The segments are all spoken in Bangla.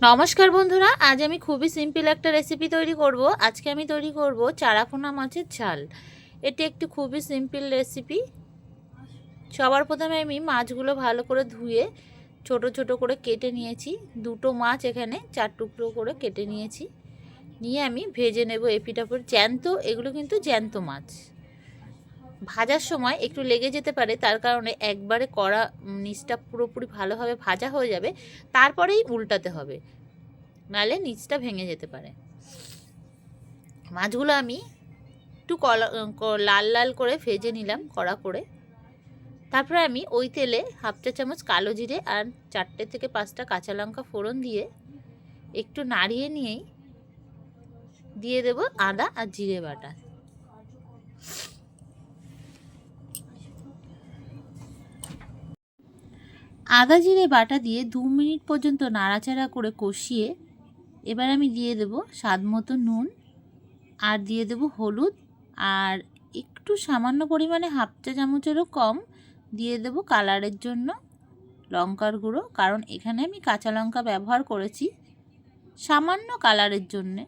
নমস্কার বন্ধুরা, আজ আমি খুবই সিম্পল একটা রেসিপি তৈরি করব। আজকে আমি তৈরি করব চারাপোনা মাছের ঝাল। এটি একটি খুবই সিম্পল রেসিপি। সবার প্রথমে আমি মাছগুলো ভালো করে ধুয়ে ছোট ছোট করে কেটে নিয়েছি। দুটো মাছ এখানে 4 টুকরো করে কেটে নিয়েছি। নিয়ে আমি ভেজে নেব এপিটাপিট। জ্যান্ত, এগুলো কিন্তু জ্যান্ত মাছ। ভাজার সময় একটু লেগে যেতে পারে, তার কারণে একবারে কড়া নিচটা পুরোপুরি ভালোভাবে ভাজা হয়ে যাবে, তারপরেই উল্টাতে হবে, নাহলে নিচটা ভেঙে যেতে পারে। মাছগুলো আমি একটু লাল লাল করে ভেজে নিলাম কড়া করে। তারপরে আমি ওই তেলে 1/2 চা চামচ কালো জিরে আর 4টে থেকে 5টা কাঁচা লঙ্কা ফোড়ন দিয়ে একটু নাড়িয়ে নিয়েই দিয়ে দেব আদা আর জিরে বাটা। আদা জিরে বাটা দিয়ে 2 মিনিট পর্যন্ত নাড়াচাড়া করে কষিয়ে এবার আমি দিয়ে দেব স্বাদ মতো নুন, আর দিয়ে দেব হলুদ, আর একটু সামান্য পরিমাণে 1/2 চা চামচেরও কম দিয়ে দেব কালারের জন্য লঙ্কার গুঁড়ো, কারণ এখানে আমি কাঁচা লঙ্কা ব্যবহার করেছি সামান্য কালারের জন্যে।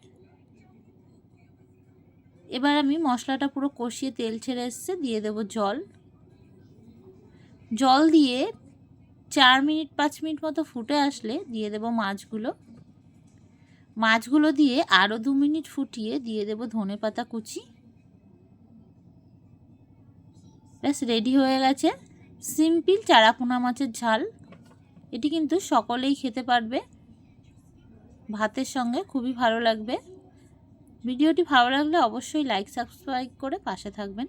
এবার আমি মশলাটা পুরো কষিয়ে তেল ছেড়ে এসছে, দিয়ে দেব জল। জল দিয়ে 4 মিনিট 5 মিনিট মতো ফুটে আসলে দিয়ে দেব মাছগুলো দিয়ে আরও 2 মিনিট ফুটিয়ে দিয়ে দেব ধনেপাতা কুচি। ব্যাস রেডি হয়ে গেছে সিম্পল চারাপোনা মাছের ঝাল। এটি কিন্তু সকলেই খেতে পারবে, ভাতের সঙ্গে খুবই ভালো লাগবে। ভিডিওটি ভালো লাগলে অবশ্যই লাইক সাবস্ক্রাইব করে পাশে থাকবেন।